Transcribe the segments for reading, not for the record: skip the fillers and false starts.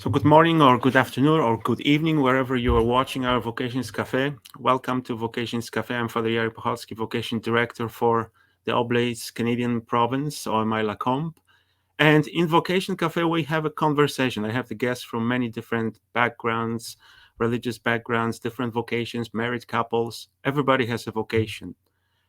So good morning or good afternoon or good evening, wherever you are watching our Vocations Cafe. Welcome to Vocations Cafe. I'm Father Jarek Pachocki, Vocation Director for the Oblate's Canadian province, OMI Conv. And in Vocation Cafe, we have a conversation. I have the guests from many different backgrounds, religious backgrounds, different vocations, married couples. Everybody has a vocation.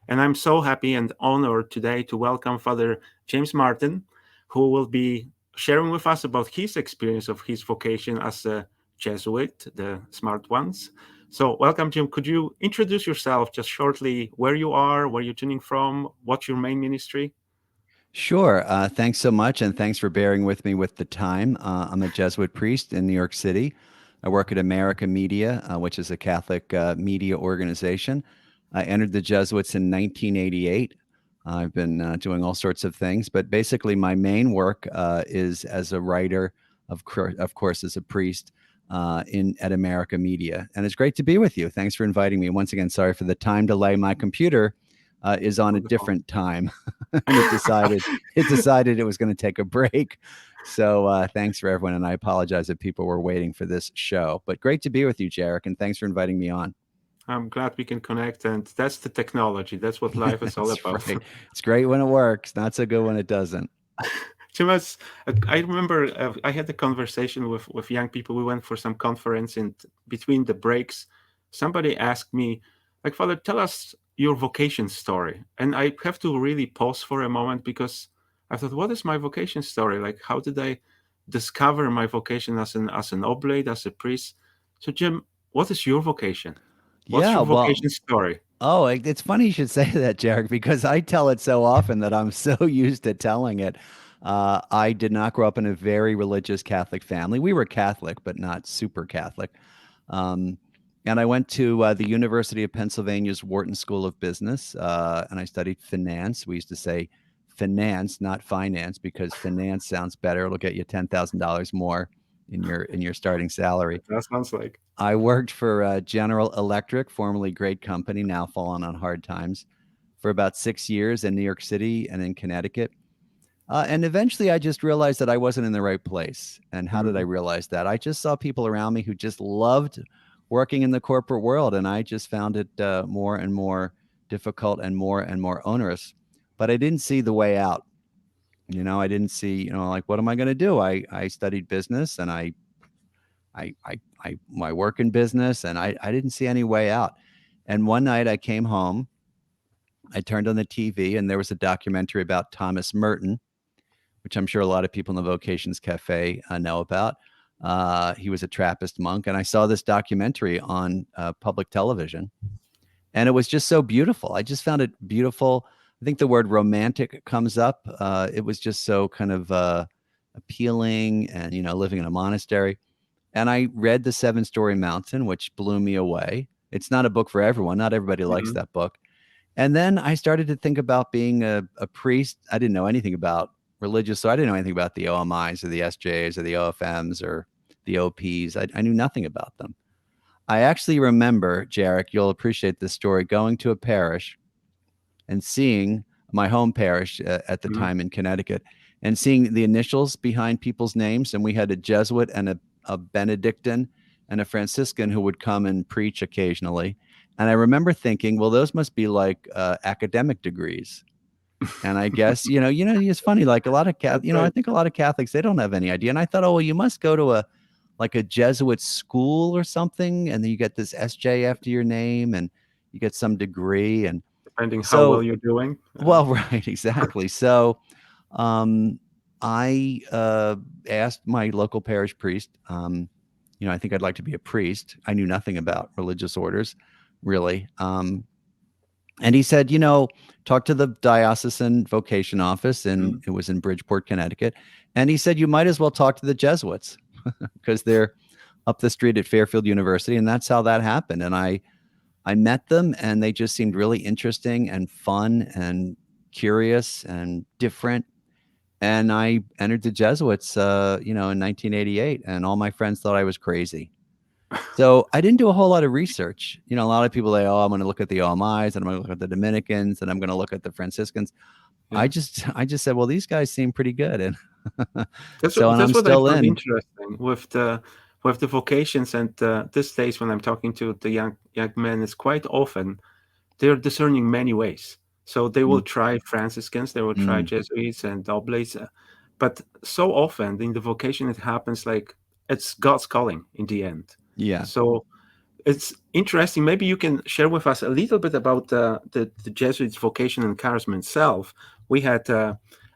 And I'm so happy and honored today to welcome Father James Martin, who will be sharing with us about his experience of his vocation as a Jesuit, the smart ones. So, welcome, Jim. Could you introduce yourself just shortly, where you are, where you're tuning from, what's your main ministry? Sure. Thanks so much, and thanks for bearing with me with the time. I'm a Jesuit priest in New York City. I work at America Media, which is a Catholic media organization. I entered the Jesuits in 1988. I've been doing all sorts of things, but basically, my main work is as a writer, of course, as a priest in at America Media. And it's great to be with you. Thanks for inviting me. Once again, sorry for the time delay. My computer is on a Wonderful. different time, and it decided it was going to take a break. So thanks for everyone, and I apologize if people were waiting for this show. But great to be with you, Jarek, and thanks for inviting me on. I'm glad we can connect, and that's the technology. That's what life is all That's about. right. It's great when it works, not so good when it doesn't. Chimas, I remember I had a conversation with young people. We went for some conference, and between the breaks, somebody asked me, like, Father, tell us your vocation story. And I have to really pause for a moment because I thought, what is my vocation story? Like, how did I discover my vocation as an oblate, as a priest? So, Jim, what is your vocation? What's Yeah, your well, vocation story? it's funny you should say that, Jarek, because I tell it so often that I'm so used to telling it. I did not grow up in a very religious Catholic family. We were Catholic, but not super Catholic. Um, and I went to the University of Pennsylvania's Wharton School of Business, and I studied finance. We used to say finance, not finance, because finance sounds better. It'll get you $10,000 more in your starting salary. That sounds like. I worked for General Electric, formerly Great Company, now fallen on hard times, for about 6 years in New York City and in Connecticut. And eventually I just realized that I wasn't in the right place. And how did I Mm, realize that? I just saw people around me who just loved working in the corporate world. And I just found it more and more difficult and more onerous. But I didn't see the way out. I didn't see, like, what am I going to do? I studied business and I work in business and I didn't see any way out. And one night I came home, I turned on the TV and there was a documentary about Thomas Merton, which I'm sure a lot of people in the Vocations Cafe know about. He was a Trappist monk, and I saw this documentary on public television, and it was just so beautiful. I just found it beautiful. I think the word romantic comes up. It was just so kind of appealing, and living in a monastery. And I read The Seven Story Mountain, which blew me away. It's not a book for everyone. Not everybody likes mm, that book. And then I started to think about being a priest. I didn't know anything about religious, so I didn't know anything about the OMIs or the SJs or the OFMs or the OPs. I knew nothing about them. I actually remember, Jarek, you'll appreciate this story, going to a parish and seeing my home parish at the mm. time in Connecticut and seeing the initials behind people's names. And we had a Jesuit and a Benedictine and a Franciscan who would come and preach occasionally. And I remember thinking, well, those must be like academic degrees. And I guess, it's funny, like a lot of That's I right. think a lot of Catholics, they don't have any idea. And I thought, oh, well, you must go to like a Jesuit school or something. And then you get this SJ after your name and you get some degree. And Depending how well so you're doing. well, right, exactly. So, um, I asked my local parish priest, I think I'd like to be a priest. I knew nothing about religious orders, really. And he said, talk to the diocesan vocation office, and Mm. it was in Bridgeport, Connecticut. And he said, you might as well talk to the Jesuits because they're up the street at Fairfield University. And that's how that happened. And I met them and they just seemed really interesting and fun and curious and different. And I entered the Jesuits, in 1988, and all my friends thought I was crazy. So I didn't do a whole lot of research. A lot of people say, "Oh, I'm going to look at the OMIs, and I'm going to look at the Dominicans, and I'm going to look at the Franciscans." Yeah. I just said, "Well, these guys seem pretty good," and So, and I'm That's what I still found in. interesting with the vocations, and these days when I'm talking to the young men, is quite often they're discerning many ways. So they will Mm, try Franciscans, they will try mm, Jesuits and Oblates, but so often in the vocation it happens like it's God's calling in the end. yeah. So it's interesting. Maybe you can share with us a little bit about the Jesuits' vocation and charisma itself. We had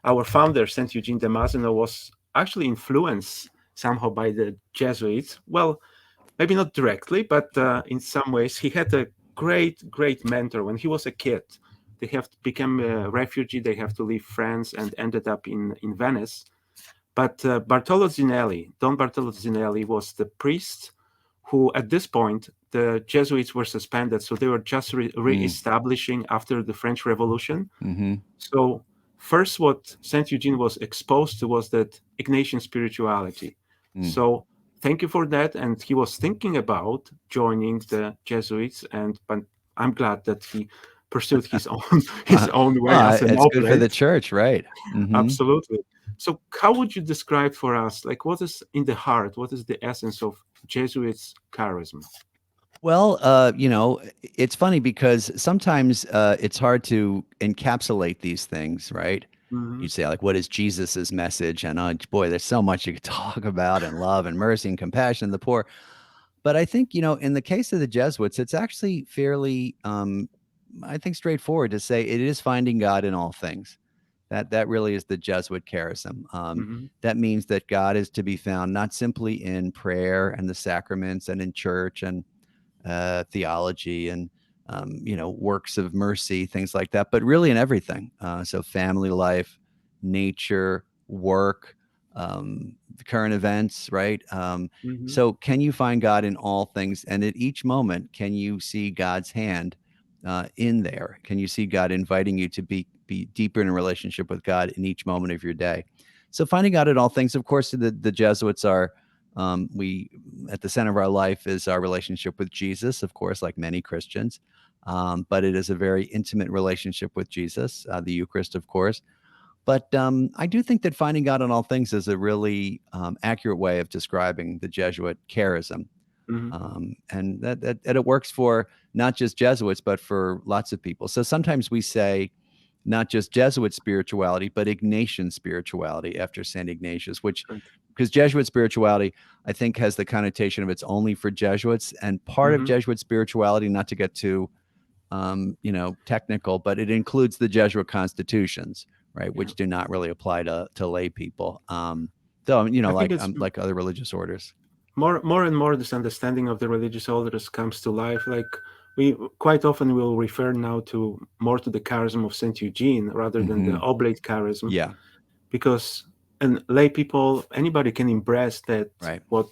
our founder, Saint Eugene de Mazenot, was actually influenced somehow by the Jesuits. Well, maybe not directly, but in some ways, he had a great mentor when he was a kid. They have become a refugee. They have to leave France and ended up in Venice. But Bartolo Zinelli, Don Bartolo Zinelli, was the priest who, at this point, the Jesuits were suspended, so they were just Mm, re-establishing after the French Revolution. mm-hmm, So first, what Saint Eugene was exposed to was that Ignatian spirituality. mm. So thank you for that. And he was thinking about joining the Jesuits, and but I'm glad that he pursued his own his own way as an It's good for the oblate. church, right? Mm-hmm. Absolutely. So how would you describe for us, like what is in the heart, what is the essence of Jesuits' charisma? Well, it's funny because sometimes it's hard to encapsulate these things, right? Hmm. You'd say, like, what is Jesus's message? And boy, there's so much you could talk about, and love and mercy and compassion of the poor. But I think, in the case of the Jesuits, it's actually fairly, I think, straightforward to say it is finding God in all things. That really is the Jesuit charism. Hmm. That means that God is to be found not simply in prayer and the sacraments and in church and theology and works of mercy, things like that, but really in everything. So family life, nature, work, current events, right? Hmm. So can you find God in all things? And at each moment, can you see God's hand in there? Can you see God inviting you to be deeper in a relationship with God in each moment of your day? So finding God in all things, of course, the Jesuits are we at the center of our life is our relationship with Jesus, of course, like many Christians. But it is a very intimate relationship with Jesus, the Eucharist, of course. But I do think that finding God in all things is a really accurate way of describing the Jesuit charism. Hmm. And that it works for not just Jesuits, but for lots of people. So sometimes we say not just Jesuit spirituality, but Ignatian spirituality after St. Ignatius, which because Jesuit spirituality, I think, has the connotation of it's only for Jesuits, and part of Hmm. Jesuit spirituality, not to get too technical, but it includes the Jesuit constitutions, right, Yeah. which do not really apply to lay people. Though I think it's like other religious orders. more and more this understanding of the religious orders comes to life. Like we quite often will refer now to more to the charism of Saint Eugene rather than the Hmm. oblate charism, Yeah, because and lay people, anybody can embrace that right. what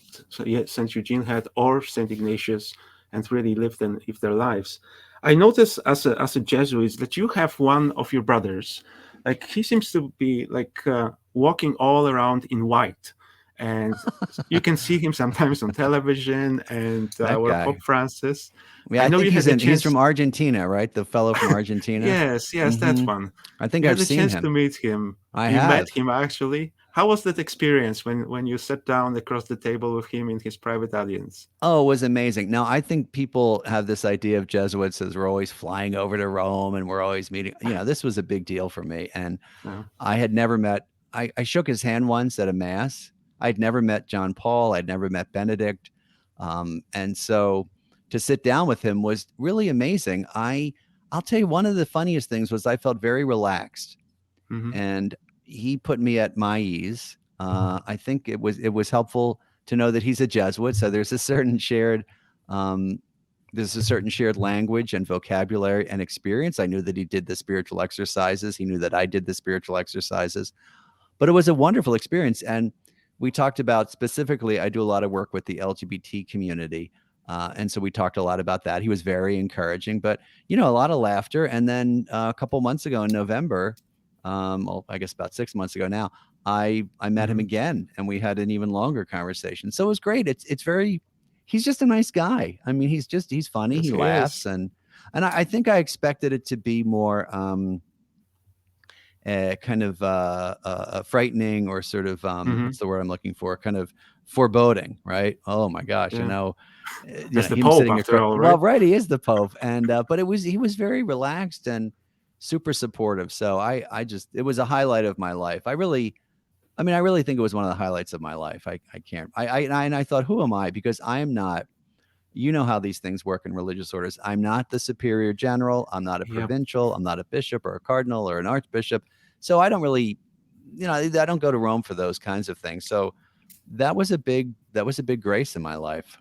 Saint Eugene had or Saint Ignatius and really live their lives. I notice as a Jesuit that you have one of your brothers, like he seems to be like walking all around in white, and you can see him sometimes on television and That our Pope guy. Francis. Yeah, I I know think you had the he's chance. from Argentina, right? The fellow from Argentina. Yes, Hmm. that's one. I think You had I've the seen chance to him. meet him. I You met have. him actually. How was that experience when you sat down across the table with him in his private audience? Oh, it was amazing. Now, I think people have this idea of Jesuits as we're always flying over to Rome and we're always meeting. This was a big deal for me. And Uh, I had never met, I shook his hand once at a mass. I'd never met John Paul. I'd never met Benedict. And so to sit down with him was really amazing. I'll tell you, one of the funniest things was I felt very relaxed mhm, and he put me at my ease. I think it was helpful to know that he's a Jesuit, so um, there's a certain shared language and vocabulary and experience. I knew that he did the spiritual exercises. He knew that I did the spiritual exercises. But it was a wonderful experience. And we talked about specifically, I do a lot of work with the LGBT community. And so we talked a lot about that. He was very encouraging, but, a lot of laughter. And then a couple months ago in November, well, I guess about 6 months ago now, I met him mhm. again and we had an even longer conversation. So it was great. It's very, he's just a nice guy. I mean, he's funny. Yes, He he laughs. is. And I think I expected it to be more, kind of frightening, or sort of Hmm. what's the word I'm looking for? Kind of foreboding, right? Oh my gosh, Yeah. It's the him Pope sitting after across. all, Well, right? right, he is the Pope, and but he was very relaxed and super supportive. So I just, it was a highlight of my life. I really think it was one of the highlights of my life. I can't. And I thought, who am I? Because I am not. You know how these things work in religious orders. I'm not the superior general. I'm not a Yeah. provincial. I'm not a bishop or a cardinal or an archbishop. So I don't really, I don't go to Rome for those kinds of things. So that was a big grace in my life.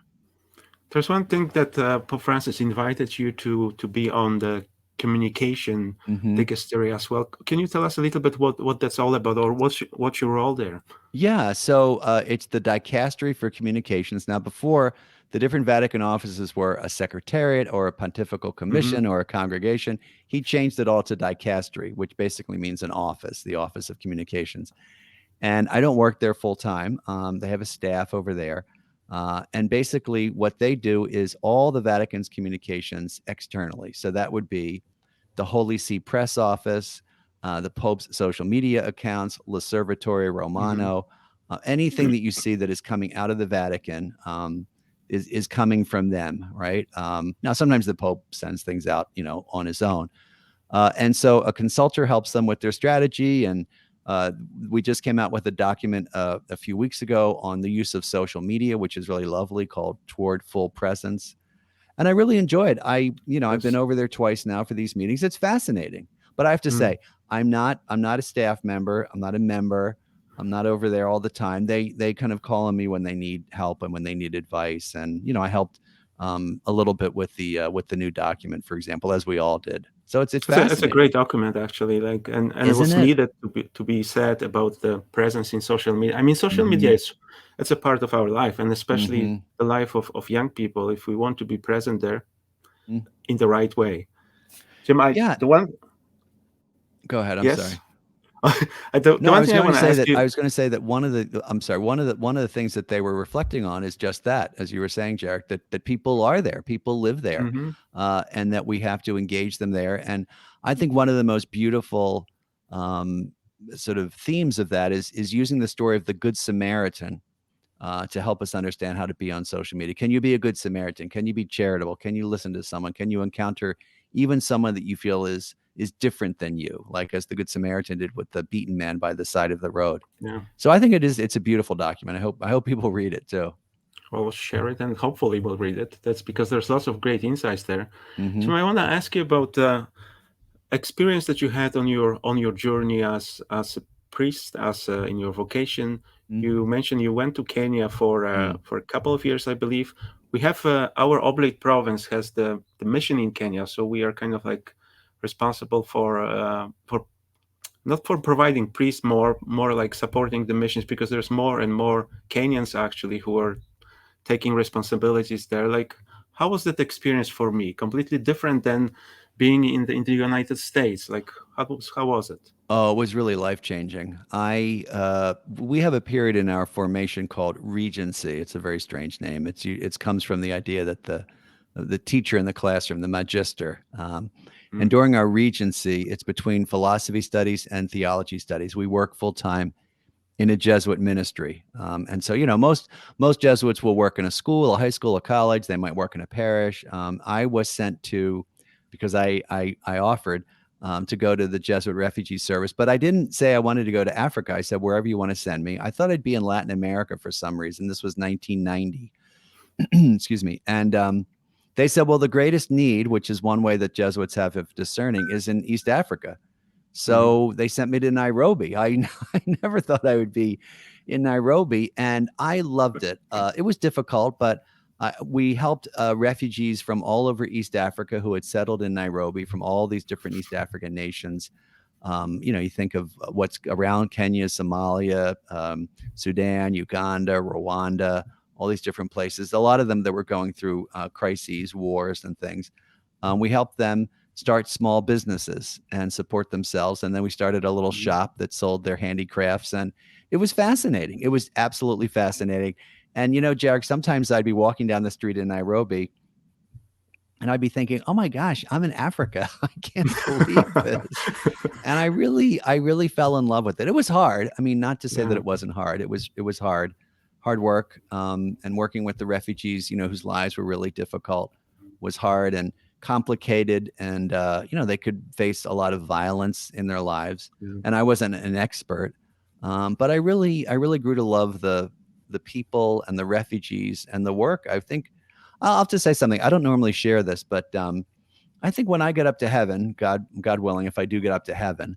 There's one thing that Pope Francis invited you to be on the communication Hmm. dicastery as well. Can you tell us a little bit what that's all about, or what's your role there? Yeah, so it's the dicastery for communications. Now, before, the different Vatican offices were a secretariat or a pontifical Hmm. commission or a congregation. He changed it all to dicastery, which basically means an office, the office of communications. And I don't work there full time. They have a staff over there. And basically, what they do is all the Vatican's communications externally. So that would be the Holy See press office, the Pope's social media accounts, L'Osservatore Hmm. Romano, anything that you see that is coming out of the Vatican is coming from them, right? Now, sometimes the Pope sends things out, on his own, and so a consultor helps them with their strategy. And uh, we just came out with a document a few weeks ago on the use of social media, which is really lovely, called Toward Full Presence. And I really enjoyed. I've been Yes. over there twice now for these meetings. It's fascinating. But I have to Mm. say, I'm not a staff member. I'm not a member. I'm not over there all the time. They kind of call on me when they need help and when they need advice. And I helped a little bit with the new document, for example, as we all did. So it's It's a fascinating, great document actually, like, and it isn't was it? needed to be said about the presence in social media. I mean, social media Hmm. is it's a part of our life, and especially Hmm. the life of young people. If we want to be present there in the right way, Jim, Yeah. the one, Go ahead. I'm yes, sorry. the No, I one was thing I going to want to say ask that you. I was going to say that I'm sorry, one of the things that they were reflecting on is just that, as you were saying, Jarek, that people are there, people live there, Hmm. and that we have to engage them there. And I think one of the most beautiful um, sort of themes of that is using the story of the Good Samaritan to help us understand how to be on social media. Can you be a good Samaritan? Can you be charitable? Can you listen to someone? Can you encounter even someone that you feel is different than you, like as the Good Samaritan did with the beaten man by the side of the road? Yeah, So I think it's a beautiful document. I hope people read it too. well, share it, and hopefully we'll read it. That's because there's lots of great insights there. Hmm. Jim, I want to ask you about experience that you had on your journey as a priest, as in your vocation. You mentioned you went to Kenya Mm-hmm. for a couple of years, I believe. We have our oblate province has the mission in Kenya, so we are kind of like responsible for not for providing priests, more like supporting the missions, because there's more and more Kenyans actually who are taking responsibilities there. Like, how was that experience for me? Completely different than being in the United States. Like, how was it? Oh, it was really life changing. We have a period in our formation called Regency. It's a very strange name. It comes from the idea that the teacher in the classroom, the magister, and Mm, during our Regency, it's between philosophy studies and theology studies. We work full time in a Jesuit ministry, and so most Jesuits will work in a school, a high school, a college. They might work in a parish. I was sent to because I offered to go to the Jesuit Refugee Service. But I didn't say I wanted to go to Africa. I said, wherever you want to send me. I thought I'd be in Latin America for some reason. This was 1990. Excuse me. And they said, well, the greatest need, which is one way that Jesuits have of discerning, is in East Africa. mhm. So they sent me to Nairobi. I never thought I would be in Nairobi, and I loved it. It was difficult, but we helped refugees from all over East Africa who had settled in Nairobi from all these different East African nations. You think of what's around Kenya, Somalia, Sudan, Uganda, Rwanda, all these different places. A lot of them that were going through crises, wars, and things. We helped them start small businesses and support themselves. And then we started a little Mhm. shop that sold their handicrafts. And it was fascinating. It was absolutely fascinating. And, Jarek, sometimes I'd be walking down the street in Nairobi And I'd be thinking, oh my gosh, I'm in Africa. I can't believe this. And I really fell in love with it. It was hard. I mean, not to say that Yeah. it wasn't hard. It was hard work. And working with the refugees, whose lives were really difficult, was hard and complicated. And they could face a lot of violence in their lives. Yeah. And I wasn't an expert, but I really grew to love the people and the refugees and the work. I think I'll have to say something. I don't normally share this, but I think when I get up to heaven, God willing, if I do get up to heaven,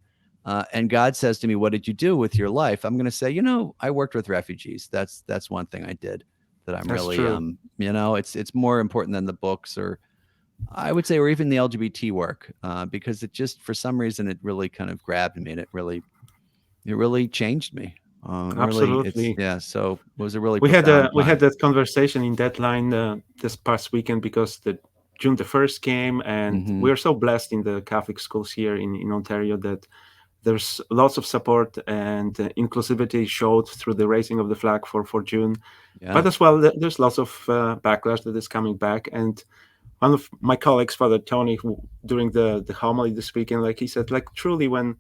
and God says to me, "What did you do with your life?" I'm going to say, I worked with refugees. That's one thing I did that I'm That's really, true. it's more important than the books, or I would say, or even the LGBT work, because it just for some reason it really kind of grabbed me, and it really changed me. It's Absolutely. yeah. So it was a really We profound we had time. that conversation in Deadline this past weekend because the June the 1st came, and Hmm. we are so blessed in the Catholic schools here in Ontario that there's lots of support and inclusivity showed through the raising of the flag for June. Yeah. But as well, there's lots of backlash that is coming back. And one of my colleagues, Father Tony, who during the homily this weekend, like he said, like truly when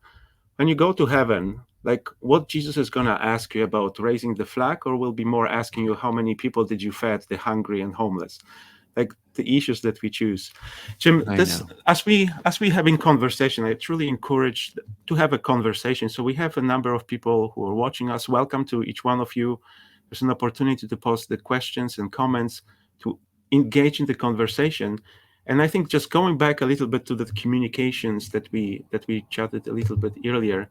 you go to heaven, like what Jesus is going to ask you about raising the flag, or will be more asking you how many people did you fed the hungry and homeless, like the issues that we choose. Jim, I this know. as we have in conversation, I truly encourage to have a conversation. So we have a number of people who are watching us. Welcome to each one of you. There's an opportunity to post the questions and comments to engage in the conversation. And I think just going back a little bit to the communications that we chatted a little bit earlier,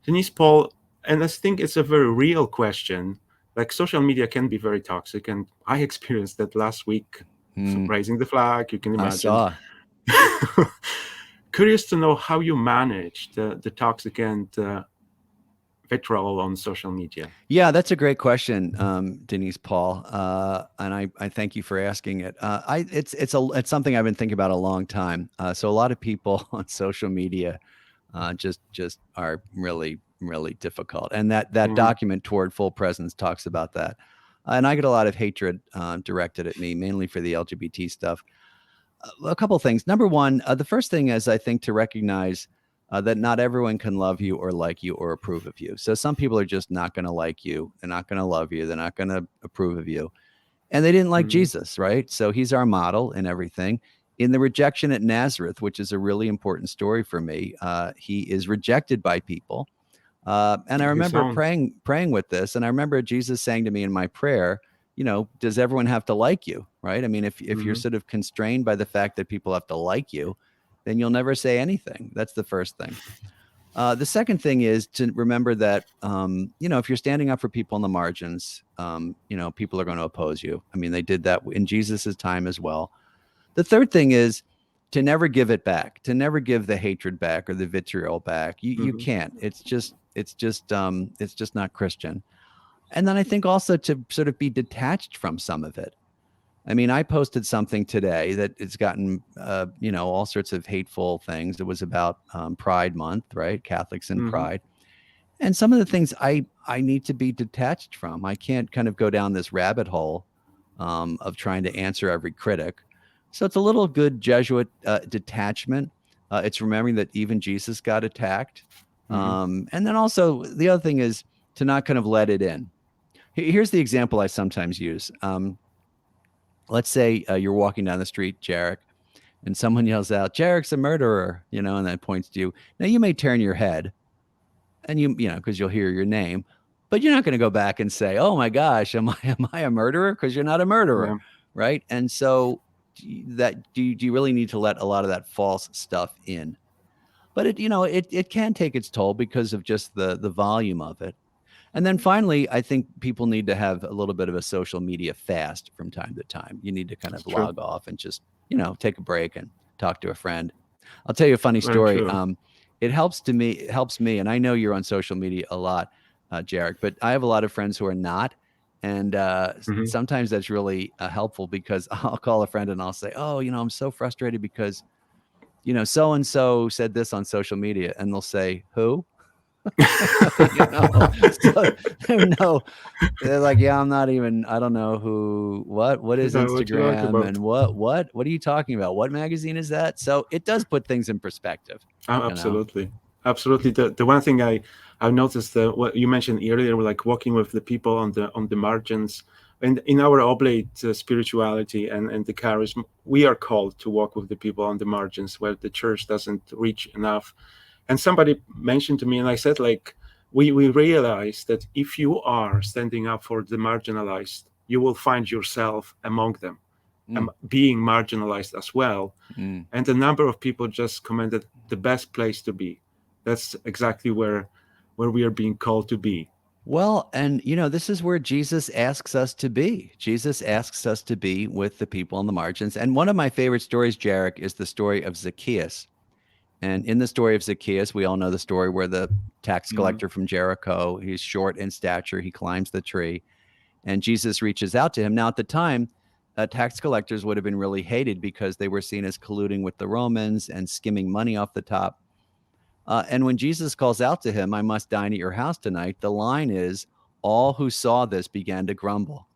Denise Paul, and I think it's a very real question. Like social media can be very toxic, and I experienced that last week, Mm, raising the flag. You can I imagine. saw. Curious to know how you manage the toxic and vitriol on social media. Yeah, that's a great question, Denise Paul, and I thank you for asking it. It's something I've been thinking about a long time. So a lot of people on social media just are really really difficult, and that Hmm. document toward full presence talks about that. And I get a lot of hatred directed at me, mainly for the LGBT stuff. A couple things. Number one, the first thing is I think to recognize that not everyone can love you or like you or approve of you. So some people are just not going to like you. They're not going to love you. They're not going to approve of you. And they didn't like Hmm. Jesus, right? So he's our model in everything. In the rejection at Nazareth, which is a really important story for me, he is rejected by people. And I His remember own. praying with this, and I remember Jesus saying to me in my prayer, does everyone have to like you, right? I mean, if you're Hmm. sort of constrained by the fact that people have to like you, then you'll never say anything. That's the first thing. The second thing is to remember that if you're standing up for people on the margins, people are going to oppose you. I mean, they did that in Jesus's time as well. The third thing is to never give it back, to never give the hatred back or the vitriol back. You Hmm. can't. It's just not Christian. And then I think also to sort of be detached from some of it. I mean, I posted something today that it's gotten all sorts of hateful things. It was about Pride Month, right? Catholics and Hmm. Pride. And some of the things I need to be detached from. I can't kind of go down this rabbit hole of trying to answer every critic. So it's a little good Jesuit detachment. It's remembering that even Jesus got attacked. Hmm. And then also the other thing is to not kind of let it in. Here's the example I sometimes use. Let's say you're walking down the street, Jarek, and someone yells out, "Jarek's a murderer," and then points to you. Now you may turn your head, and because you'll hear your name, but you're not going to go back and say, "Oh my gosh, am I a murderer?" Because you're not a murderer, Yeah. right? And so do you really need to let a lot of that false stuff in? But it can take its toll because of just the volume of it. And then finally, I think people need to have a little bit of a social media fast from time to time. You need to kind It's of true. log off and just take a break and talk to a friend. I'll tell you a funny Very story. true. It helps me, and I know you're on social media a lot, Jarek, but I have a lot of friends who are not, and Hmm. sometimes that's really helpful because I'll call a friend and I'll say, "Oh, I'm so frustrated because so and so said this on social media," and they'll say, "Who?" You know, so they're like, yeah, I'm not even, I don't know what is What you talk Instagram about? and what are you talking about? What magazine is that? So it does put things in perspective, Oh, you know? absolutely, absolutely. The one thing I've noticed, what you mentioned earlier, like walking with the people on the margins, and in our oblate spirituality and the charism, we are called to walk with the people on the margins where the church doesn't reach enough. And somebody mentioned to me, and I said, like, we realize that if you are standing up for the marginalized, you will find yourself among them, Mm, being marginalized as well. mm. And a number of people just commented the best place to be. That's exactly where we are being called to be. Well, and this is where Jesus asks us to be. Jesus asks us to be with the people on the margins. And one of my favorite stories, Jarek, is the story of Zacchaeus. And in the story of Zacchaeus, we all know the story where the tax Mm-hmm. collector from Jericho, he's short in stature, he climbs the tree, and Jesus reaches out to him. Now, at the time, tax collectors would have been really hated because they were seen as colluding with the Romans and skimming money off the top. And when Jesus calls out to him, I must dine at your house tonight, the line is, all who saw this began to grumble.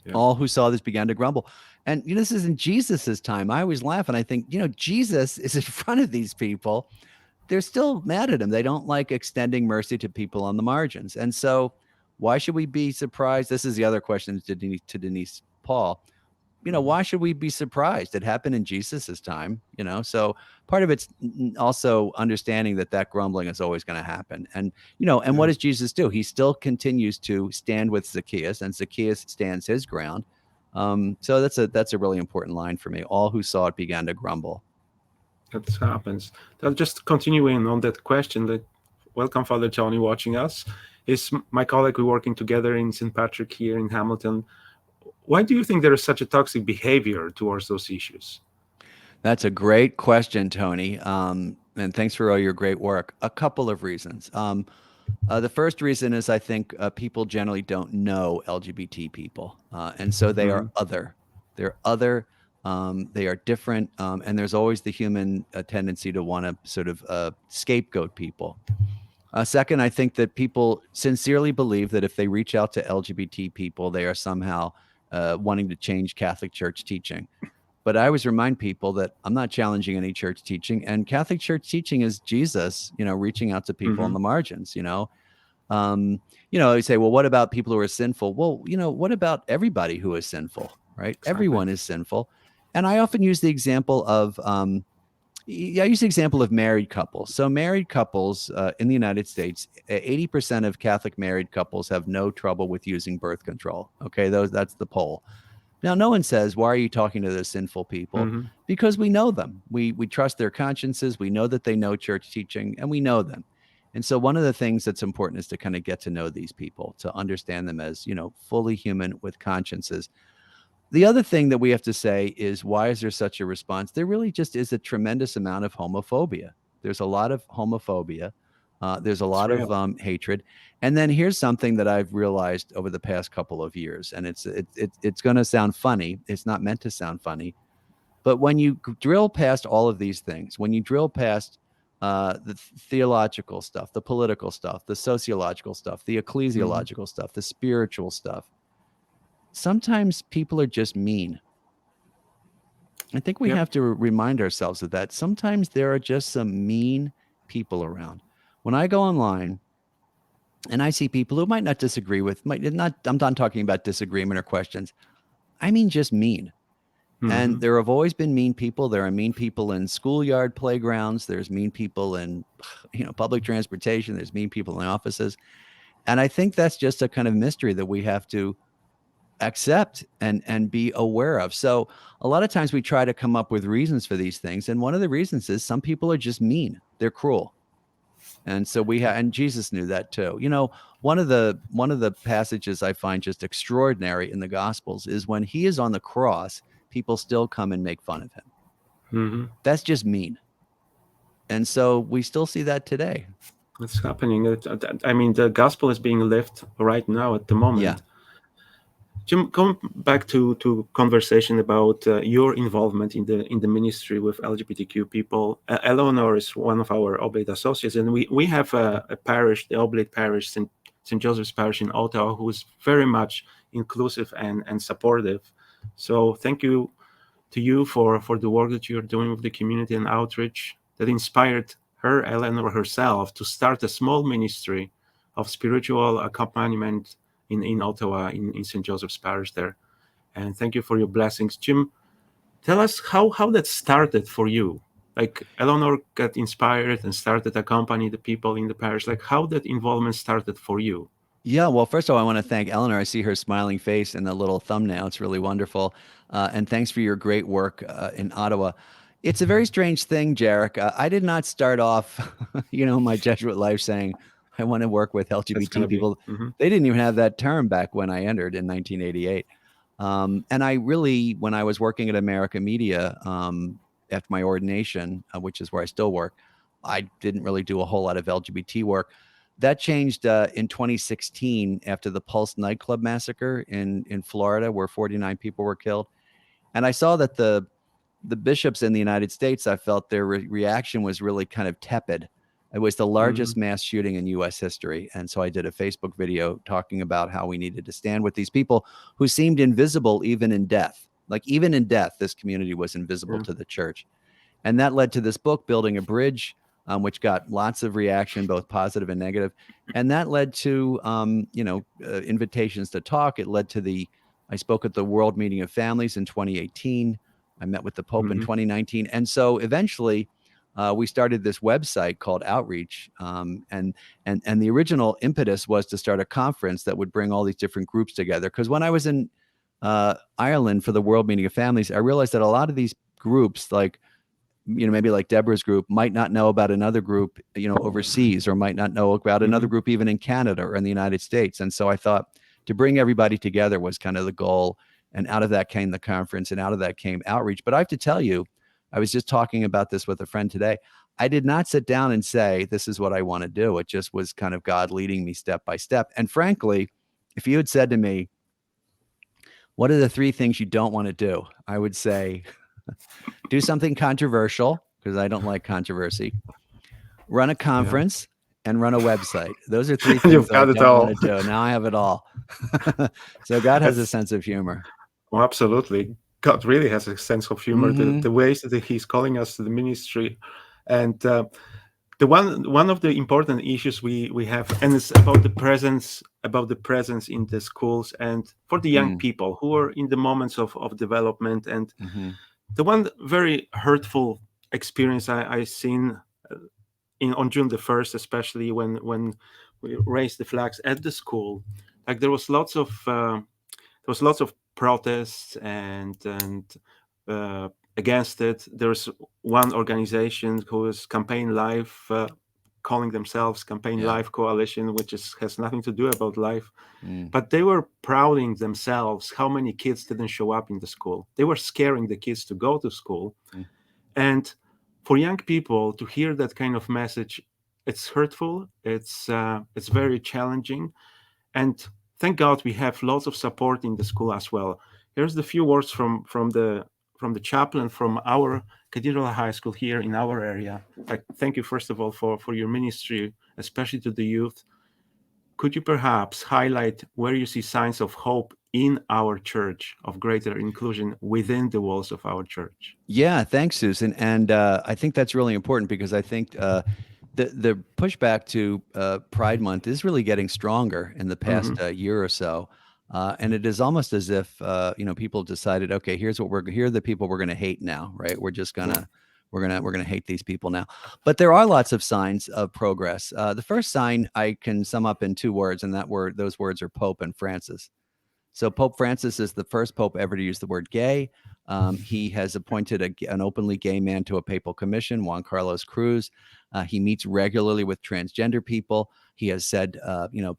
Yeah. All who saw this began to grumble. And this is in Jesus's time. I always laugh and I think, Jesus is in front of these people. They're still mad at him. They don't like extending mercy to people on the margins. And so why should we be surprised? This is the other question to Denise Paul. Mm-hmm. Why should we be surprised? It happened in Jesus's time, so part of it's also understanding that grumbling is always going to happen. And what Yeah. does Jesus do? He still continues to stand with Zacchaeus, and Zacchaeus stands his ground. So that's a really important line for me. All who saw it began to grumble. That happens. Just continuing on that question, that welcome, Father Johnny, watching us. Is my colleague, we're working together in St. Patrick here in Hamilton. Why do you think there is such a toxic behavior towards those issues? That's a great question, Tony. And thanks for all your great work. A couple of reasons. The first reason is I think people generally don't know LGBT people, and so they are Mm-hmm. other. They're other. They are different, and there's always the human tendency to want to sort of scapegoat people. Second, I think that people sincerely believe that if they reach out to LGBT people, they are somehow wanting to change Catholic Church teaching. But I always remind people that I'm not challenging any church teaching, and Catholic Church teaching is Jesus, reaching out to people on Mm-hmm. the margins. Um, you say, well, what about people who are sinful? Well, what about everybody who is sinful, right? Exactly. Everyone is sinful. And I often use the example of, I use the example of married couples. So married couples in the United States, 80% of Catholic married couples have no trouble with using birth control. Okay, that's the poll. Now, no one says, why are you talking to those sinful people? Mm-hmm. Because we know them. We trust their consciences. We know that they know church teaching, and we know them. And so one of the things that's important is to kind of get to know these people, to understand them as, fully human with consciences. The other thing that we have to say is, why is there such a response? There really just is a tremendous amount of homophobia. There's a lot of homophobia. There's a It's lot of real. hatred. And then here's something that I've realized over the past couple of years, and it's going to sound funny. It's not meant to sound funny, but when you drill past all of these things, when you drill past the theological stuff, the political stuff, the sociological stuff, the Mm-hmm. ecclesiological stuff, the spiritual stuff, sometimes people are just mean. I think we Yep. have to remind ourselves of that. Sometimes there are just some mean people around. When I go online and I see people who might not disagree with, I'm not talking about disagreement or questions. I mean, just mean. Mm-hmm. And there have always been mean people. There are mean people in schoolyard playgrounds. There's mean people in, public transportation. There's mean people in offices. And I think that's just a kind of mystery that we have to accept and be aware of. So a lot of times we try to come up with reasons for these things, and one of the reasons is some people are just mean. They're cruel. And so and Jesus knew that too. One of the passages I find just extraordinary in the Gospels is when he is on the cross, people still come and make fun of him. Mm-hmm. That's just mean. And so we still see that today. It's happening. I mean, the gospel is being lived right now at the Yeah. moment. Jim, going back to conversation about your involvement in the ministry with LGBTQ people. Eleanor is one of our Oblate associates, and we have a parish, the Oblate Parish, St. Joseph's Parish in Ottawa, who is very much inclusive and supportive. So thank you to you for the work that you're doing with the community and outreach that inspired her, Eleanor herself, to start a small ministry of spiritual accompaniment in Ottawa, in St. Joseph's Parish there. And thank you for your blessings. Jim, tell us how that started for you. Like Eleanor got inspired and started accompanying the people in the parish. Like how that involvement started for you. Yeah, well, first of all, I want to thank Eleanor. I see her smiling face in the little thumbnail. It's really wonderful. And thanks for your great work in Ottawa. It's a very strange thing, Jarek. I did not start off, my Jesuit life saying, I want to work with That's LGBT gonna be. people. Mm-hmm, They didn't even have that term back when I entered in 1988. And I really, when I was working at America Media after my ordination, which is where I still work, I didn't really do a whole lot of LGBT work. That changed in 2016 after the Pulse nightclub massacre in Florida, where 49 people were killed. And I saw that the bishops in the United States, I felt their reaction was really kind of tepid. It was the mm-hmm, largest mass shooting in U.S. history. And so I did a Facebook video talking about how we needed to stand with these people who seemed invisible even in death. Like, even in death, this community was invisible yeah, to the church. And that led to this book, Building a Bridge, which got lots of reaction, both positive and negative. And that led to, invitations to talk. It led to I spoke at the World Meeting of Families in 2018. I met with the Pope in mm-hmm, 2019. And so eventually we started this website called Outreach. And the original impetus was to start a conference that would bring all these different groups together. Because when I was in Ireland for the World Meeting of Families, I realized that a lot of these groups, like, maybe like Deborah's group, might not know about another group, overseas, or might not know about mm-hmm. another group even in Canada or in the United States. And so I thought to bring everybody together was kind of the goal. And out of that came the conference, and out of that came outreach. But I have to tell you, I was just talking about this with a friend today. I did not sit down and say, this is what I want to do. It just was kind of God leading me step by step. And frankly, if you had said to me, what are the three things you don't want to do? I would say, do something controversial, because I don't like controversy, run a Yeah, conference, and run a website. Those are three things you've that I got it don't want all. to do. Now I have it all. So God has a That's sense of humor. well, absolutely. God really has a sense of humor. Mm-hmm. The ways that He's calling us to the ministry, and the one of the important issues we have, and it's about the presence in the schools and for the young Mm-hmm. people who are in the moments of development. And Mm-hmm. the one very hurtful experience I seen on June the 1st, especially when we raised the flags at the school, like there was lots of protests and uh, against it. There's one organization who is Campaign Life, calling themselves Campaign Yeah. Life Coalition, which has nothing to do about life. Mm. But they were prouding themselves how many kids didn't show up in the school. They were scaring the kids to go to school. Mm. And for young people to hear that kind of message, it's hurtful. It's very challenging, and thank God we have lots of support in the school as well. Here's the few words from the chaplain from our Cathedral High School here in our area. Like, thank you first of all for your ministry, especially to the youth. Could you perhaps highlight where you see signs of hope in our church, of greater inclusion within the walls of our church? Yeah, thanks, Susan. And I think that's really important, because I think the pushback to Pride Month is really getting stronger in the Mm-hmm. past year or so. And it is almost as if people decided, okay, here are the people we're going to hate now, right? We're just Yeah. gonna we're gonna hate these people now. But there are lots of signs of progress. The first sign I can sum up in two words, and those words are Pope and Francis. So Pope Francis is the first pope ever to use the word gay. He has appointed an openly gay man to a papal commission, Juan Carlos Cruz. He meets regularly with transgender people. He has said,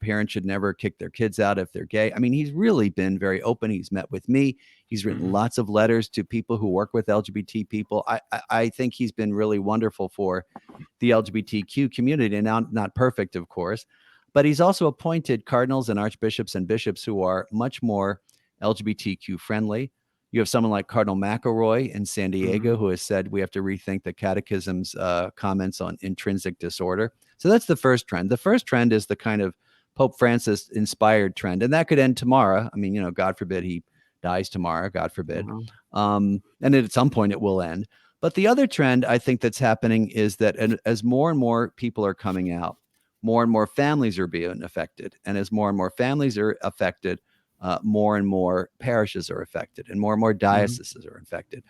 parents should never kick their kids out if they're gay. I mean, he's really been very open. He's met with me. He's written Mm-hmm. lots of letters to people who work with LGBT people. I think he's been really wonderful for the LGBTQ community. And now, not perfect, of course, but he's also appointed cardinals and archbishops and bishops who are much more LGBTQ friendly. You have someone like Cardinal McElroy in San Diego Mm-hmm. who has said we have to rethink the catechism's comments on intrinsic disorder. So that's the first trend. The first trend is the kind of Pope Francis inspired trend, and that could end tomorrow. I mean, God forbid he dies tomorrow, God forbid. Mm-hmm. And at some point it will end. But the other trend I think that's happening is that as more and more people are coming out, more and more families are being affected. And as more and more families are affected, more and more parishes are affected, and more Mm-hmm. dioceses are affected.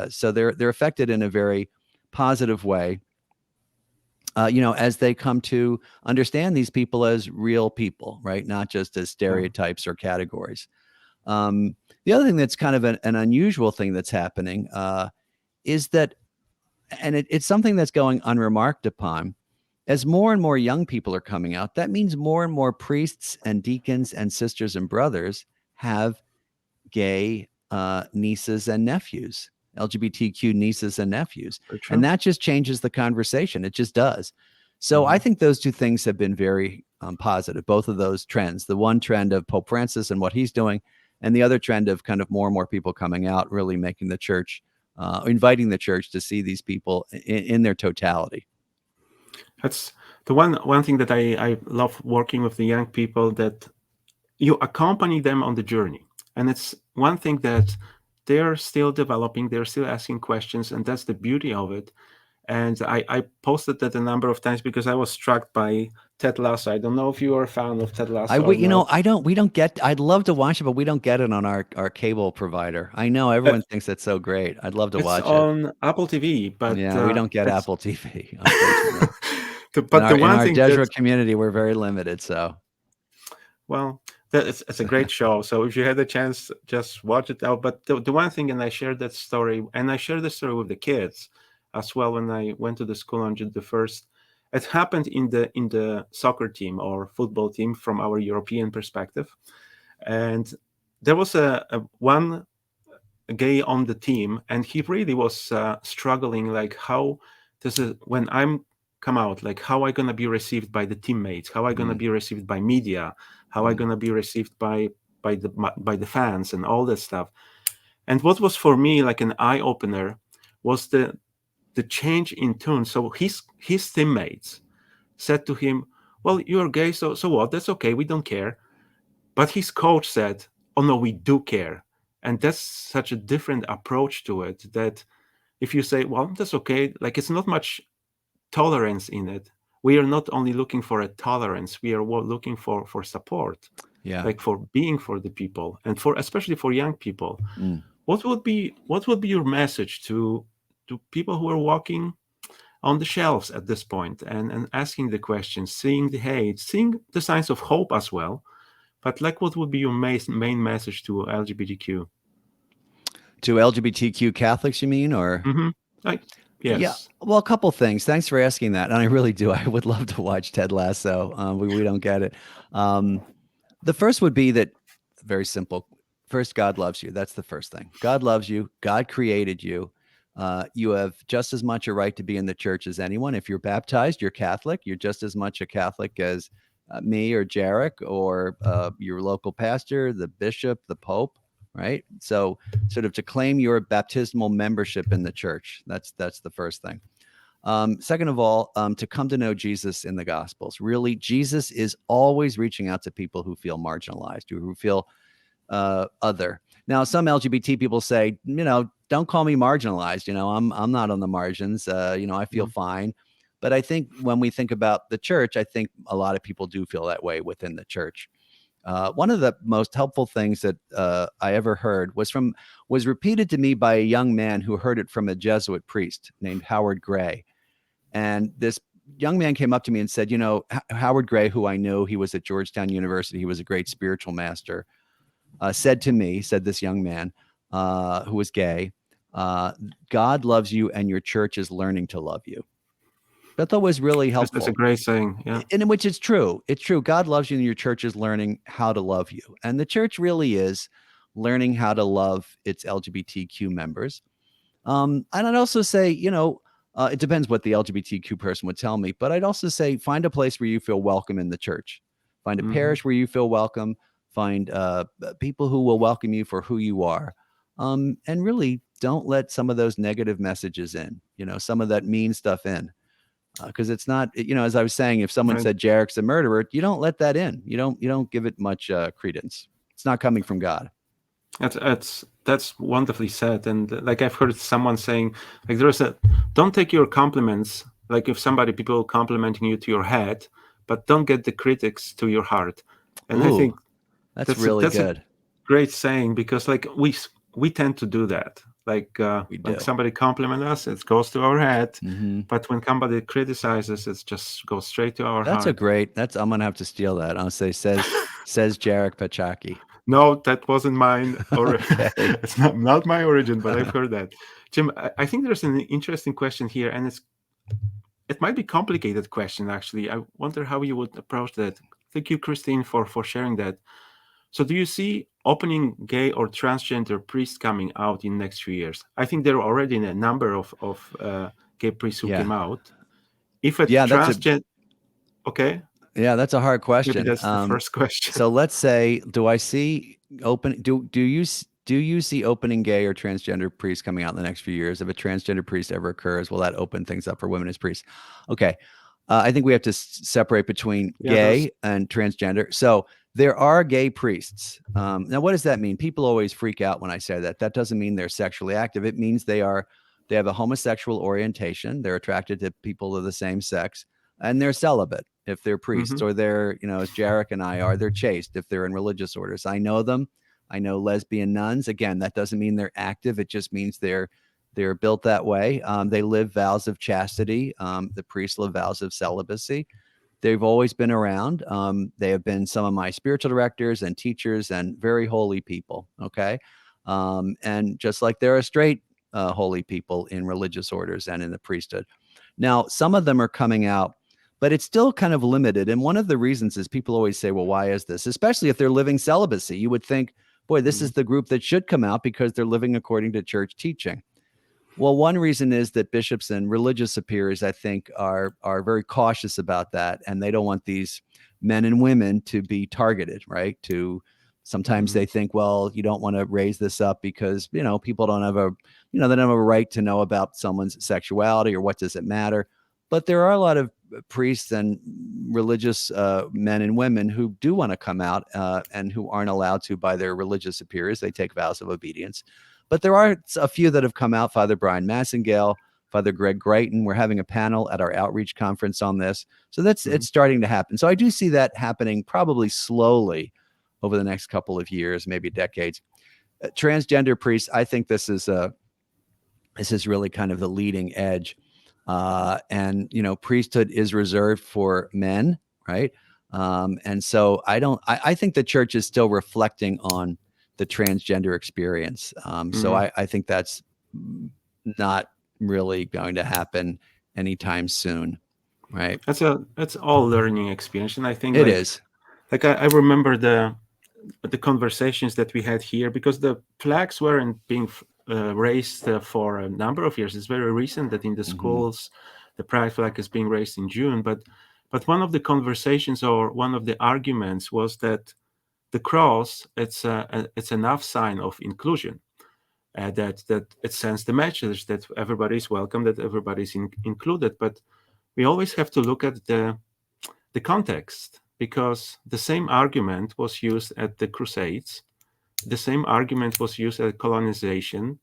So they're affected in a very positive way. As they come to understand these people as real people, right? Not just as Yeah, stereotypes or categories. The other thing that's kind of an unusual thing that's happening is that, and it's something that's going unremarked upon, as more and more young people are coming out, that means more and more priests and deacons and sisters and brothers have gay nieces and nephews, LGBTQ nieces and nephews. very And true. that just changes the conversation. It just does. So I Mm-hmm. think those two things have been very positive, both of those trends. The one trend of Pope Francis and what he's doing, and the other trend of kind of more and more people coming out, really making the church, inviting the church to see these people in their totality. That's the one thing that I love working with the young people, that you accompany them on the journey. And it's one thing that they're still developing, they're still asking questions, and that's the beauty of it. And I posted that a number of times because I was struck by Ted Lasso. I don't know if you are a fan of Ted I Lasso or we you know not. I don't we don't get I'd love to watch it, but we don't get it on our cable provider. I know Uh, everyone thinks it's so great. I'd love to it's watch it. on Apple TV, but Yeah, we don't get it's Apple TV, unfortunately. In but our the in one our thing that, Jesuit community, we're very limited. So well, that it's a great show. So if you had a chance, just watch it out. But the one thing, and I shared that story, and I shared the story with the kids as well when I went to the school on June the 1st. It happened in the soccer team or football team from our European perspective, and there was a one gay on the team, and he really was struggling, like how this is when I'm come out, like how I gonna be received by the teammates, how I gonna mm, be received by media, how I mm, gonna be received by the fans and all that stuff. And what was for me like an eye opener was the change in tune. So his teammates said to him, "Well, you're gay, so what? That's okay. We don't care." But his coach said, "Oh no, we do care." And that's such a different approach to it, that if you say, "Well, that's okay," like it's not much tolerance in it. We are not only looking for a tolerance, we are looking for support, yeah. like for being for the people, and for especially for young people. Mm. What would be your message to people who are walking on the shelves at this point, and asking the questions, seeing the hate, seeing the signs of hope as well? But like, what would be your main message to LGBTQ? To LGBTQ Catholics, you mean, or? Mm-hmm. Like, Yeah, yes. well, a couple things. Thanks for asking that, and I really do. I would love to watch Ted Lasso. We don't get it. Um, the first would be that very simple. First, God loves you. That's the first thing. God loves you. God created you. You have just as much a right to be in the church as anyone. If you're baptized, you're Catholic. You're just as much a Catholic as me or Jarek or your local pastor, the bishop, the pope. Right. So, sort of to claim your baptismal membership in the church. That's the first thing. Second of all, to come to know Jesus in the Gospels. Really, Jesus is always reaching out to people who feel marginalized, who feel other. Now, some LGBT people say, don't call me marginalized. I'm not on the margins. I feel Mm-hmm. fine. But I think when we think about the church, I think a lot of people do feel that way within the church. One of the most helpful things that I ever heard was repeated to me by a young man who heard it from a Jesuit priest named Howard Gray. And this young man came up to me and said, Howard Gray, who I know, he was at Georgetown University, he was a great spiritual master, said this young man who was gay, God loves you and your church is learning to love you. That thought was really That's a helpful. great saying. Yeah. And in which it's true. It's true. God loves you and your church is learning how to love you. And the church really is learning how to love its LGBTQ members. And I'd also say, it depends what the LGBTQ person would tell me, but I'd also say find a place where you feel welcome in the church. Find a Mm-hmm. parish where you feel welcome. find people who will welcome you for who you are, and really don't let some of those negative messages in. Some of that mean stuff in, because it's not. As I was saying, if someone Right. said Jarek's a murderer, you don't let that in. You don't give it much credence. It's not coming from God. That's wonderfully said. And like I've heard someone saying, like don't take your compliments, like if people complimenting you to your head, but don't get the critics to your heart. And I Ooh, think that's that's a, really that's a good. great saying, because like we tend to do that. Like We when do. somebody compliments us, it goes to our head, Mm-hmm. but when somebody criticizes, it just goes straight to our That's a heart. great. I'm gonna have to steal that. I'll say says Jarek Pachocki. No, that wasn't mine, or Okay. it's not my origin, but I've heard that. Jim, I think there's an interesting question here, and it might be complicated question actually. I wonder how you would approach that. Thank you, Christine, for sharing that. So, do you see opening gay or transgender priests coming out in next few years? I think there are already a number of gay priests who Yeah. came out. If a Yeah. transgender, okay, That's a hard maybe question. that's the first question. So let's say, do I see open? Do you see opening gay or transgender priests coming out in the next few years? If a transgender priest ever occurs, will that open things up for women as priests? Okay. I think we have to separate between Yeah, there's. gay and transgender. So there are gay priests. Now, what does that mean? People always freak out when I say that. That doesn't mean they're sexually active. It means they have a homosexual orientation. They're attracted to people of the same sex, and they're celibate if they're priests, Mhm. or they're, as Jarek and I are, they're chaste if they're in religious orders. I know them. I know lesbian nuns. Again, that doesn't mean they're active. It just means they're built that way. They live vows of chastity. The priests live vows of celibacy. They've always been around. They have been some of my spiritual directors and teachers and very holy people. Okay. And just like there are straight holy people in religious orders and in the priesthood. Now, some of them are coming out, but it's still kind of limited. And one of the reasons is people always say, well, why is this? Especially if they're living celibacy. You would think, boy, this is Mhm. the group that should come out because they're living according to church teaching. Well, one reason is that bishops and religious superiors, I think, are very cautious about that, and they don't want these men and women to be targeted, right? Sometimes Mhm. they think, well, you don't want to raise this up because people don't have they don't have a right to know about someone's sexuality, or what does it matter? But there are a lot of priests and religious men and women who do want to come out and who aren't allowed to by their religious superiors. They take vows of obedience. But there are a few that have come out. Father Brian Massengale, Father Greg Grayton. We're having a panel at our outreach conference on this. So Mhm. it's starting to happen. So I do see that happening probably slowly over the next couple of years, maybe decades. Transgender priests, I think this is really kind of the leading edge. And priesthood is reserved for men, right? And so I think the church is still reflecting on the transgender experience. So Mhm. I think that's not really going to happen anytime soon, right? That's all learning experience, and I think It is. I remember the conversations that we had here, because the flags weren't being raised for a number of years. It's very recent that in the Mm-hmm. schools the pride flag is being raised in June. But one of the conversations, or one of the arguments, was that the cross, it's enough sign of inclusion, that it sends the message that everybody is welcome, that everybody is included. But we always have to look at the context, because the same argument was used at the Crusades, the same argument was used at colonization,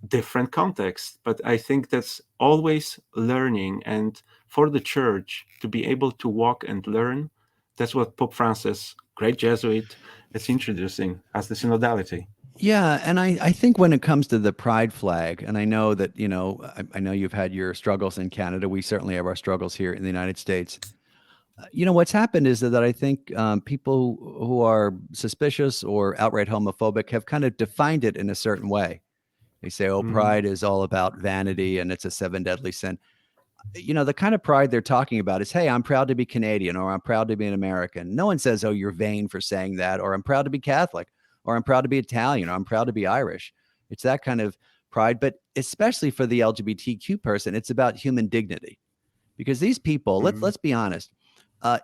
different context. But I think that's always learning, and for the church to be able to walk and learn, that's what Pope Francis, great Jesuit, is introducing as the synodality. Yeah, and I think when it comes to the pride flag, and I know that I know you've had your struggles in Canada. We certainly have our struggles here in the United States. What's happened is that I think people who are suspicious or outright homophobic have kind of defined it in a certain way. They say, "Oh, Mhm. pride is all about vanity, and it's a seven deadly sin." The kind of pride they're talking about is, "Hey, I'm proud to be Canadian," or "I'm proud to be an American." No one says, "Oh, you're vain for saying that," or "I'm proud to be Catholic," or "I'm proud to be Italian," or "I'm proud to be Irish." It's that kind of pride, but especially for the LGBTQ person, it's about human dignity, because these people, let's Mhm. be honest,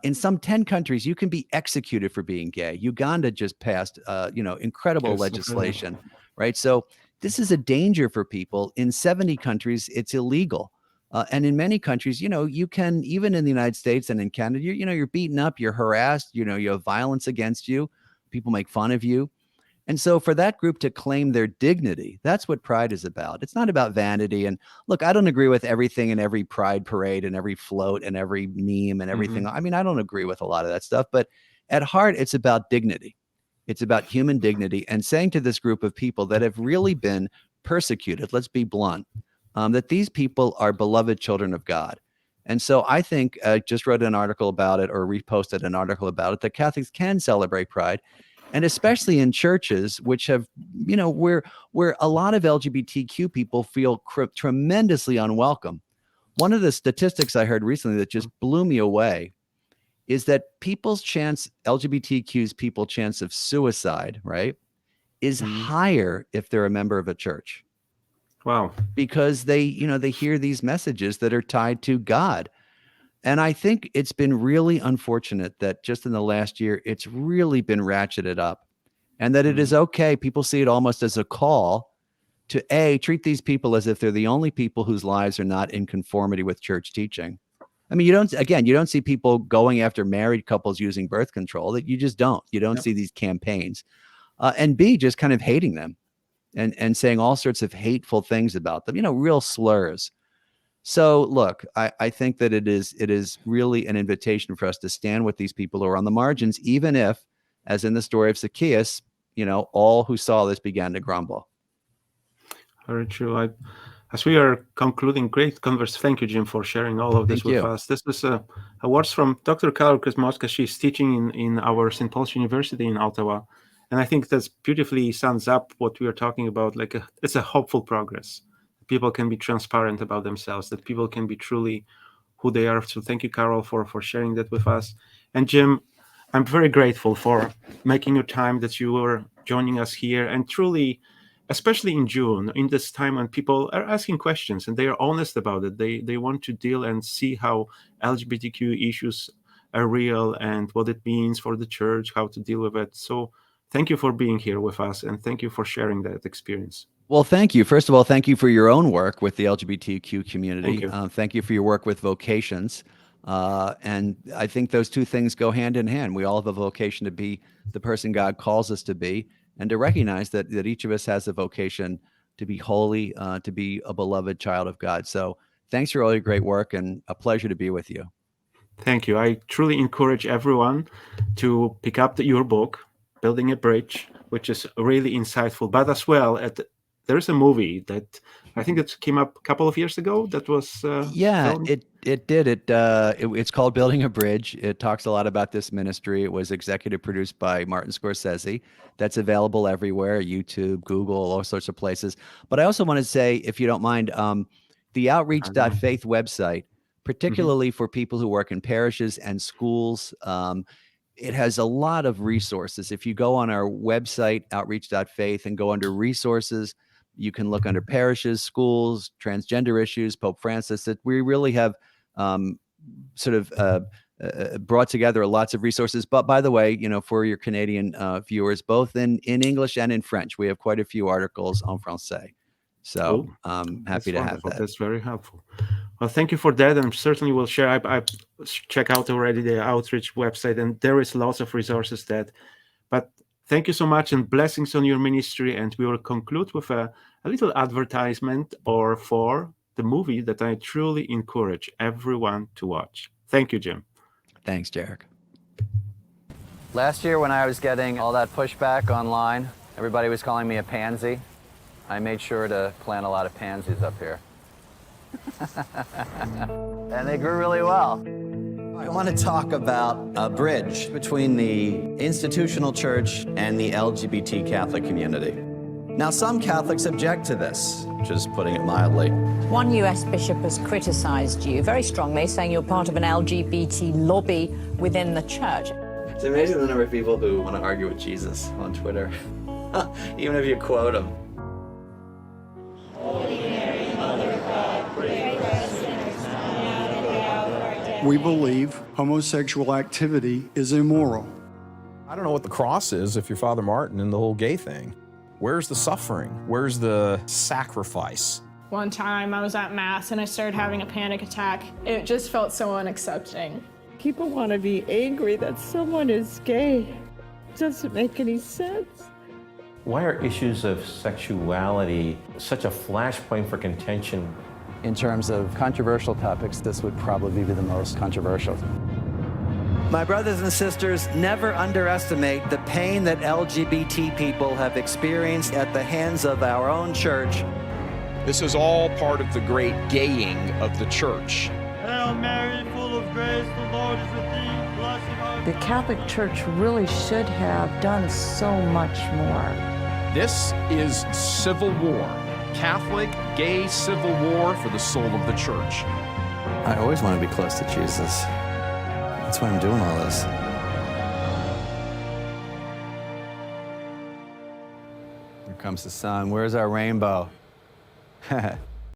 In some 10 countries, you can be executed for being gay. Uganda just passed, incredible Yes, I've heard that. legislation, right? So this is a danger for people. In 70 countries, it's illegal. And in many countries, you can, even in the United States and in Canada, you're beaten up, you're harassed, you have violence against you. People make fun of you. And so for that group to claim their dignity, that's what pride is about. It's not about vanity. And look, I don't agree with everything in every pride parade and every float and every meme and everything. I mean, I don't agree with a lot of that stuff, but at heart, it's about dignity. It's about human dignity and saying to this group of people that have really been persecuted, let's be blunt, that these people are beloved children of God. And so I think I just wrote an article about it or reposted an article about it that Catholics can celebrate pride, and especially in churches which have, where a lot of LGBTQ people feel tremendously unwelcome. One of the statistics I heard recently that just blew me away is that LGBTQ's people chance of suicide, right, is higher if they're a member of a church. Wow. Because they hear these messages that are tied to God. And I think it's been really unfortunate that just in the last year, it's really been ratcheted up, and that it is okay. People see it almost as a call to treat these people as if they're the only people whose lives are not in conformity with church teaching. I mean, you don't see people going after married couples using birth control. That you just don't. You don't see these campaigns. And B, just kind of hating them and saying all sorts of hateful things about them, real slurs. So look, I think that it is really an invitation for us to stand with these people who are on the margins, even if, as in the story of Zacchaeus, all who saw this began to grumble. Very true. As we are concluding, great converse. Thank you, Jim, for sharing all of this with us. This is words from Dr. Carol Kosmowska. She's teaching in our St. Paul's University in Ottawa. And I think that's beautifully sums up what we are talking about. It's a hopeful progress. People can be transparent about themselves, that people can be truly who they are. So thank you, Carol, for sharing that with us. And Jim, I'm very grateful for making your time, that you were joining us here, and truly, especially in June, in this time when people are asking questions and they are honest about it. They want to deal and see how LGBTQ issues are real and what it means for the church, how to deal with it. So thank you for being here with us, and thank you for sharing that experience. Well, thank you. First of all, thank you for your own work with the LGBTQ community. Thank you. Thank you for your work with Vocations. And I think those two things go hand in hand. We all have a vocation to be the person God calls us to be, and to recognize that each of us has a vocation to be holy, to be a beloved child of God. So thanks for all your great work, and a pleasure to be with you. Thank you. I truly encourage everyone to pick up your book, Building a Bridge, which is really insightful, but as well, there's a movie that I think it came up a couple of years ago that was filmed. It did. It's called Building a Bridge. It talks a lot about this ministry. It was executive produced by Martin Scorsese. That's available everywhere, YouTube, Google, all sorts of places. But I also want to say, if you don't mind, the outreach.faith website, particularly for people who work in parishes and schools, it has a lot of resources. If you go on our website, outreach.faith, and go under resources, you can look under parishes, schools, transgender issues, Pope Francis, that we really have brought together lots of resources. But by the way, for your Canadian viewers, both in English and in French, we have quite a few articles en français. So I'm happy to have that. That's very helpful. Well, thank you for that, and certainly will share. I check out already the outreach website, and there is lots of resources that. But thank you so much, and blessings on your ministry. And we will conclude with a little advertisement for the movie that I truly encourage everyone to watch. Thank you, Jim. Thanks, Jarek. Last year, when I was getting all that pushback online, everybody was calling me a pansy. I made sure to plant a lot of pansies up here. And they grew really well. I want to talk about a bridge between the institutional church and the LGBT Catholic community. Now, some Catholics object to this, just putting it mildly. One US bishop has criticized you very strongly, saying you're part of an LGBT lobby within the church. It's amazing the number of people who want to argue with Jesus on Twitter, even if you quote him. Holy Mary, Mother of God, pray for us sinners now and at the hour of our death. We believe homosexual activity is immoral. I don't know what the cross is if you're Father Martin and the whole gay thing. Where's the suffering? Where's the sacrifice? One time I was at Mass and I started having a panic attack. It just felt so unaccepting. People want to be angry that someone is gay. It doesn't make any sense. Why are issues of sexuality such a flashpoint for contention? In terms of controversial topics, this would probably be the most controversial. My brothers and sisters, never underestimate the pain that LGBT people have experienced at the hands of our own church. This is all part of the great gaying of the church. Hail Mary, full of grace, the Lord is with thee. Blessed art thou. The Catholic Church really should have done so much more. This is civil war. Catholic, gay civil war for the soul of the church. I always want to be close to Jesus. That's why I'm doing all this. Here comes the sun. Where's our rainbow?